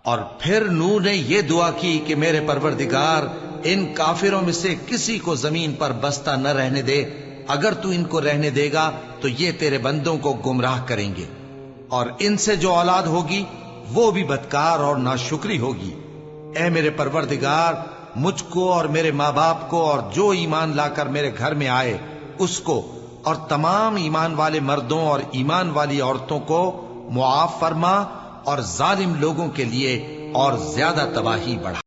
और फिर नूह ने यह दुआ की कि मेरे परवरदिगार, इन काफिरों में से किसी को जमीन पर बसता न रहने दे। अगर तू इनको रहने देगा तो ये तेरे बंदों को गुमराह करेंगे, और इनसे जो औलाद होगी वो भी बदकार और नाशुक्री होगी। ऐ मेरे परवरदिगार, मुझको और मेरे माँ बाप को और जो ईमान लाकर मेरे घर में आए उसको और तमाम ईमान वाले मर्दों और ईमान वाली औरतों को मुआफ फरमा, और जालिम लोगों के लिए और ज्यादा तबाही बढ़ा।